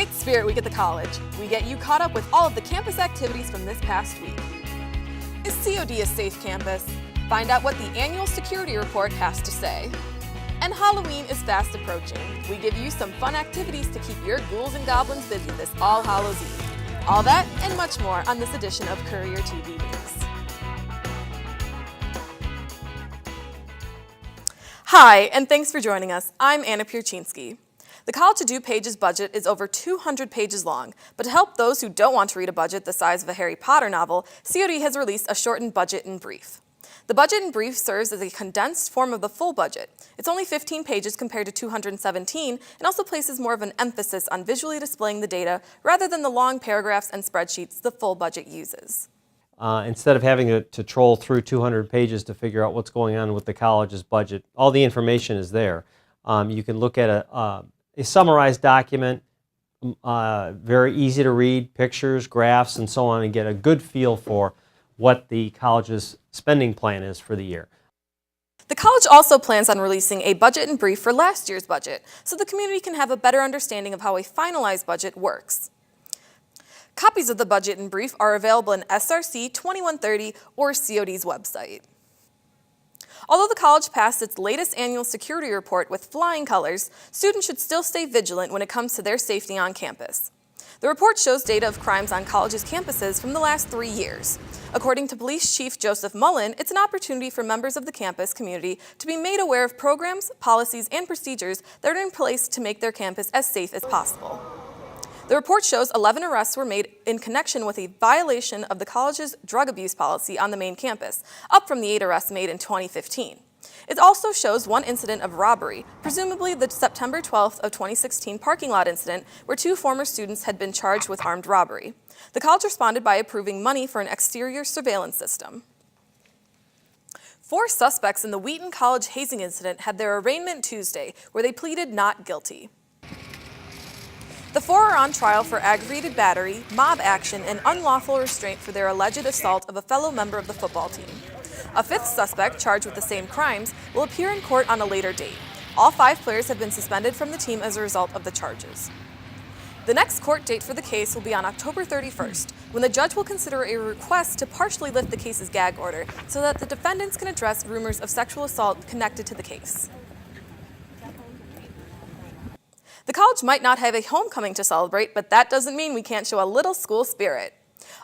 It's Spirit Week at the college. We get you caught up with all of the campus activities from this past week. Is COD a safe campus? Find out what the annual security report has to say. And Halloween is fast approaching. We give you some fun activities to keep your ghouls and goblins busy this All Hallows Eve. All that and much more on this edition of Courier TV News. Hi, and thanks for joining us. I'm Anna Pierczynski. The College to Do pages budget is over 200 pages long, but to help those who don't want to read a budget the size of a Harry Potter novel, COD has released a shortened budget in brief. The budget in brief serves as a condensed form of the full budget. It's only 15 pages compared to 217 and also places more of an emphasis on visually displaying the data rather than the long paragraphs and spreadsheets the full budget uses. Instead of having to troll through 200 pages to figure out what's going on with the college's budget, all the information is there. You can look at a summarized document, very easy to read, pictures, graphs, and so on, and get a good feel for what the college's spending plan is for the year. The college also plans on releasing a budget in brief for last year's budget, so the community can have a better understanding of how a finalized budget works. Copies of the budget in brief are available in SRC 2130 or COD's website. Although the college passed its latest annual security report with flying colors, students should still stay vigilant when it comes to their safety on campus. The report shows data of crimes on college's campuses from the last 3 years. According to Police Chief Joseph Mullen, it's an opportunity for members of the campus community to be made aware of programs, policies, and procedures that are in place to make their campus as safe as possible. The report shows 11 arrests were made in connection with a violation of the college's drug abuse policy on the main campus, up from the 8 arrests made in 2015. It also shows 1 incident of robbery, presumably the September 12th of 2016 parking lot incident where 2 former students had been charged with armed robbery. The college responded by approving money for an exterior surveillance system. 4 suspects in the Wheaton College hazing incident had their arraignment Tuesday, where they pleaded not guilty. The 4 are on trial for aggravated battery, mob action, and unlawful restraint for their alleged assault of a fellow member of the football team. A 5th suspect, charged with the same crimes, will appear in court on a later date. All 5 players have been suspended from the team as a result of the charges. The next court date for the case will be on October 31st, when the judge will consider a request to partially lift the case's gag order so that the defendants can address rumors of sexual assault connected to the case. The college might not have a homecoming to celebrate, but that doesn't mean we can't show a little school spirit.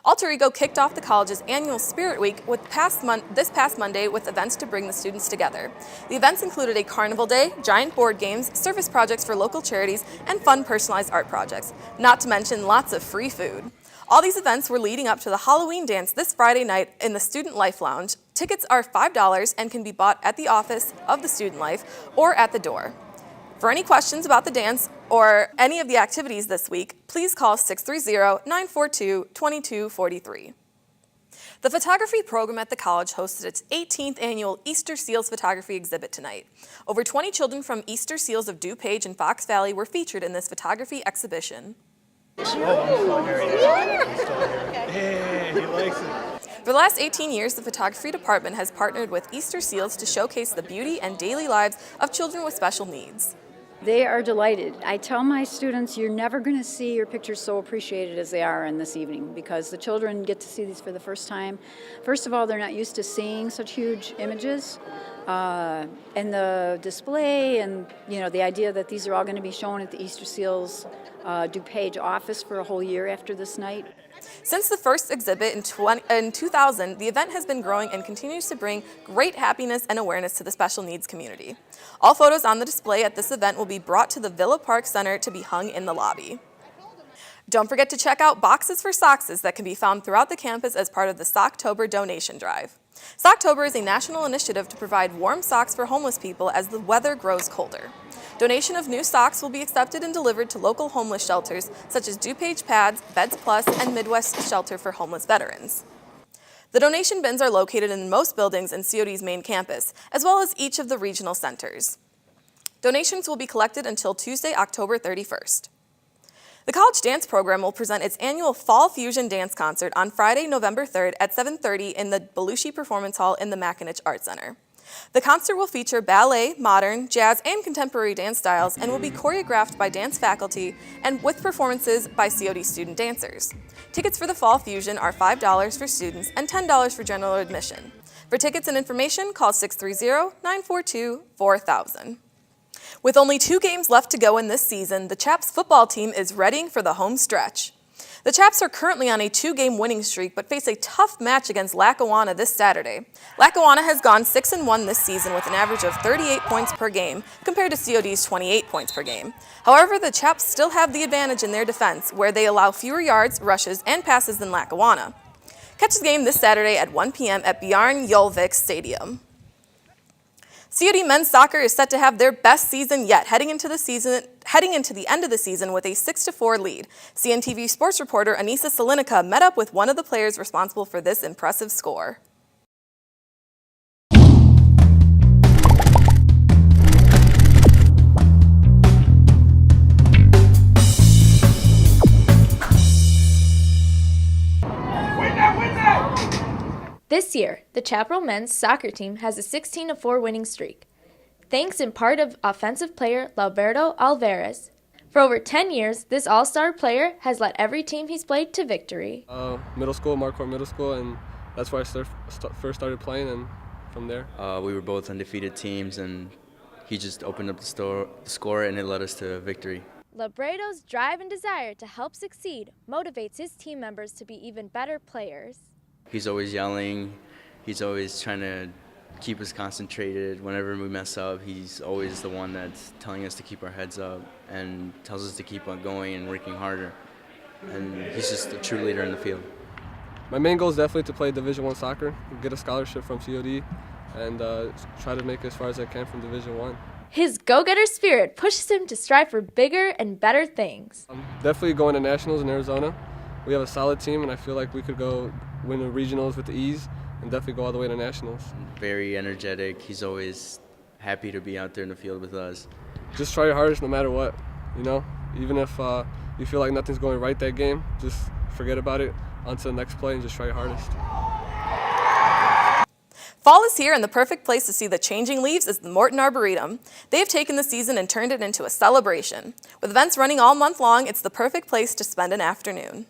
Alter Ego kicked off the college's annual Spirit Week this past Monday with events to bring the students together. The events included a carnival day, giant board games, service projects for local charities, and fun personalized art projects, not to mention lots of free food. All these events were leading up to the Halloween dance this Friday night in the Student Life Lounge. Tickets are $5 and can be bought at the office of the Student Life or at the door. For any questions about the dance or any of the activities this week, please call 630-942-2243. The photography program at the college hosted its 18th annual Easter Seals photography exhibit tonight. Over 20 children from Easter Seals of DuPage and Fox Valley were featured in this photography exhibition. Hey, he likes it. For the last 18 years, the photography department has partnered with Easter Seals to showcase the beauty and daily lives of children with special needs. They are delighted. I tell my students, you're never going to see your pictures so appreciated as they are in this evening, because the children get to see these for the first time. First of all, they're not used to seeing such huge images. And the display and, the idea that these are all going to be shown at the Easter Seals DuPage office for a whole year after this night. Since the first exhibit in 2000, the event has been growing and continues to bring great happiness and awareness to the special needs community. All photos on the display at this event will be brought to the Villa Park Center to be hung in the lobby. Don't forget to check out boxes for sockses that can be found throughout the campus as part of the Socktober donation drive. Socktober is a national initiative to provide warm socks for homeless people as the weather grows colder. Donation of new socks will be accepted and delivered to local homeless shelters such as DuPage Pads, Beds Plus, and Midwest Shelter for Homeless Veterans. The donation bins are located in most buildings in COD's main campus, as well as each of the regional centers. Donations will be collected until Tuesday, October 31st. The college dance program will present its annual Fall Fusion Dance Concert on Friday, November 3rd at 7:30 in the Belushi Performance Hall in the Mackinac Art Center. The concert will feature ballet, modern, jazz, and contemporary dance styles and will be choreographed by dance faculty and with performances by COD student dancers. Tickets for the Fall Fusion are $5 for students and $10 for general admission. For tickets and information, call 630-942-4000. With only 2 games left to go in this season, the Chaps football team is readying for the home stretch. The Chaps are currently on a 2-game winning streak, but face a tough match against Lackawanna this Saturday. Lackawanna has gone 6-1 this season with an average of 38 points per game, compared to COD's 28 points per game. However, the Chaps still have the advantage in their defense, where they allow fewer yards, rushes, and passes than Lackawanna. Catch the game this Saturday at 1 p.m. at Bjarne Jolvik Stadium. COD men's soccer is set to have their best season yet, heading into the end of the season with a 6-4 lead. CNTV sports reporter Anisa Selena met up with one of the players responsible for this impressive score. This year, the Chaparral men's soccer team has a 16-4 winning streak, thanks in part of offensive player Alberto Alvarez. For over 10 years, this all-star player has led every team he's played to victory. Middle school, Marquardt Middle School, and that's where I first started playing, and from there. We were both undefeated teams, and he just opened up the score, and it led us to victory. Alberto's drive and desire to help succeed motivates his team members to be even better players. He's always yelling. He's always trying to keep us concentrated. Whenever we mess up, he's always the one that's telling us to keep our heads up and tells us to keep on going and working harder. And he's just a true leader in the field. My main goal is definitely to play Division I soccer, get a scholarship from COD, and try to make it as far as I can from Division I. His go-getter spirit pushes him to strive for bigger and better things. I'm definitely going to nationals in Arizona. We have a solid team, and I feel like we could go win the regionals with ease and definitely go all the way to nationals. Very energetic. He's always happy to be out there in the field with us. Just try your hardest no matter what, you know? Even if you feel like nothing's going right that game, just forget about it, on to the next play, and just try your hardest. Fall is here, and the perfect place to see the changing leaves is the Morton Arboretum. They have taken the season and turned it into a celebration. With events running all month long, it's the perfect place to spend an afternoon.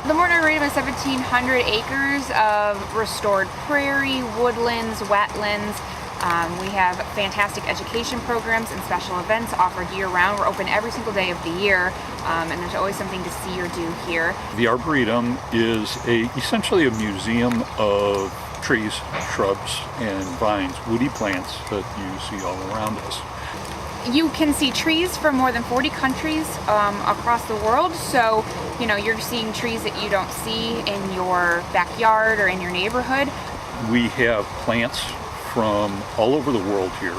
The Morton Arboretum is 1,700 acres of restored prairie, woodlands, wetlands. We have fantastic education programs and special events offered year-round. We're open every single day of the year, and there's always something to see or do here. The Arboretum is essentially a museum of trees, shrubs, and vines, woody plants that you see all around us. You can see trees from more than 40 countries across the world, so you're seeing trees that you don't see in your backyard or in your neighborhood. We have plants from all over the world here,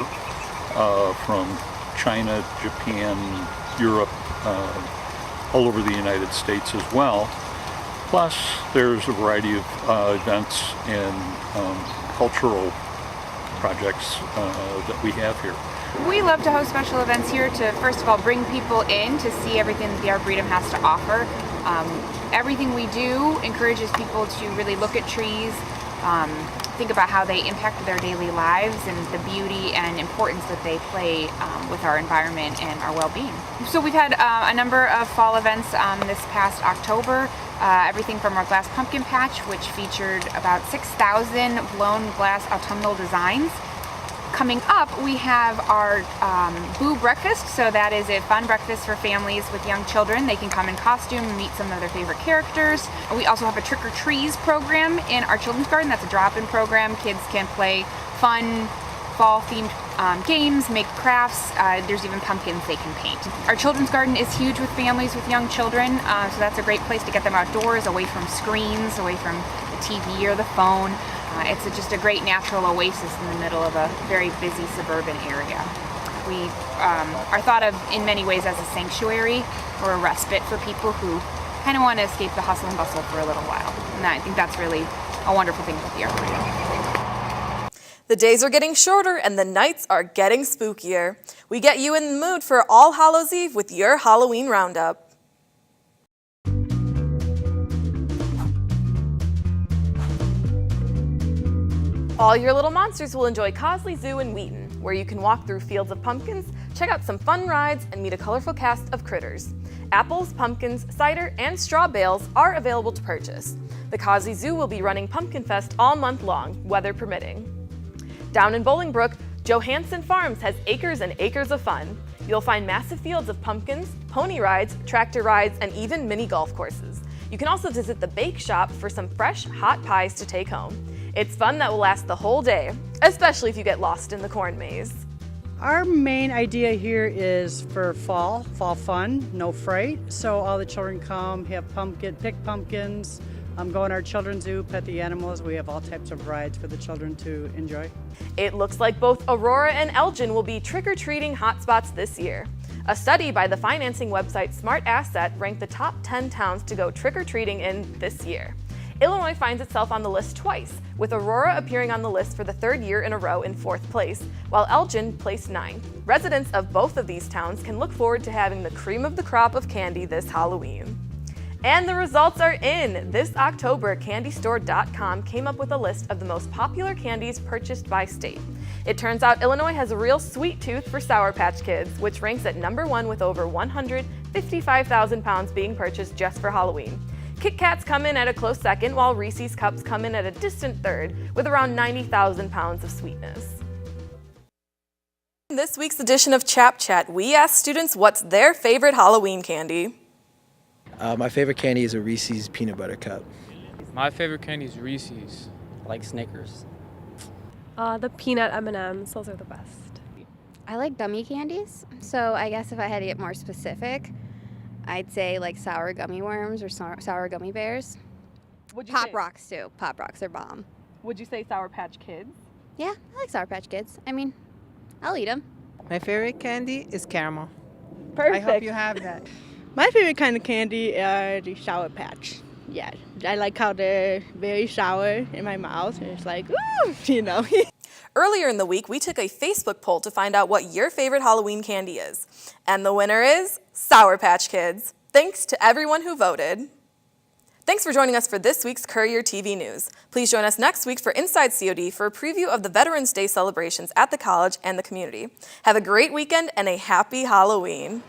from China, Japan, Europe, all over the United States as well. Plus, there's a variety of events and cultural projects that we have here. We love to host special events here to, first of all, bring people in to see everything that the Arboretum has to offer. Everything we do encourages people to really look at trees, think about how they impact their daily lives and the beauty and importance that they play with our environment and our well-being. So we've had a number of fall events this past October. Everything from our glass pumpkin patch, which featured about 6,000 blown glass autumnal designs. Coming up, we have our Boo Breakfast, so that is a fun breakfast for families with young children. They can come in costume and meet some of their favorite characters. We also have a Trick or Trees program in our children's garden. That's a drop-in program. Kids can play fun fall-themed games, make crafts. There's even pumpkins they can paint. Our children's garden is huge with families with young children, so that's a great place to get them outdoors, away from screens, away from the TV or the phone. It's just a great natural oasis in the middle of a very busy suburban area. We are thought of in many ways as a sanctuary or a respite for people who kind of want to escape the hustle and bustle for a little while. And I think that's really a wonderful thing about the Arboretum. The days are getting shorter and the nights are getting spookier. We get you in the mood for All Hallows Eve with your Halloween roundup. All your little monsters will enjoy Cosley Zoo in Wheaton, where you can walk through fields of pumpkins, check out some fun rides, and meet a colorful cast of critters. Apples, pumpkins, cider, and straw bales are available to purchase. The Cosley Zoo will be running Pumpkin Fest all month long, weather permitting. Down in Bolingbrook, Johansson Farms has acres and acres of fun. You'll find massive fields of pumpkins, pony rides, tractor rides, and even mini golf courses. You can also visit the bake shop for some fresh, hot pies to take home. It's fun that will last the whole day, especially if you get lost in the corn maze. Our main idea here is for fall fun, no fright. So all the children come, have pick pumpkins, go in our children's zoo, pet the animals. We have all types of rides for the children to enjoy. It looks like both Aurora and Elgin will be trick-or-treating hotspots this year. A study by the financing website Smart Asset ranked the top 10 towns to go trick-or-treating in this year. Illinois finds itself on the list twice, with Aurora appearing on the list for the third year in a row in 4th place, while Elgin placed 9th. Residents of both of these towns can look forward to having the cream of the crop of candy this Halloween. And the results are in! This October, CandyStore.com came up with a list of the most popular candies purchased by state. It turns out Illinois has a real sweet tooth for Sour Patch Kids, which ranks at number 1 with over 155,000 pounds being purchased just for Halloween. Kit Kats come in at a close second, while Reese's Cups come in at a distant third, with around 90,000 pounds of sweetness. In this week's edition of Chap Chat, we asked students what's their favorite Halloween candy. My favorite candy is a Reese's peanut butter cup. My favorite candy is Reese's. I like Snickers. The peanut M&Ms, those are the best. I like gummy candies, so I guess if I had to get more specific, I'd say like sour gummy worms or sour gummy bears. Pop Rocks too. Pop Rocks are bomb. Would you say Sour Patch Kids? Yeah, I like Sour Patch Kids. I mean, I'll eat them. My favorite candy is caramel. Perfect. I hope you have that. My favorite kind of candy are the Sour Patch. Yeah, I like how they're very sour in my mouth. It's like, ooh, you know. Earlier in the week, we took a Facebook poll to find out what your favorite Halloween candy is. And the winner is Sour Patch Kids. Thanks to everyone who voted. Thanks for joining us for this week's Courier TV News. Please join us next week for Inside COD for a preview of the Veterans Day celebrations at the college and the community. Have a great weekend and a happy Halloween.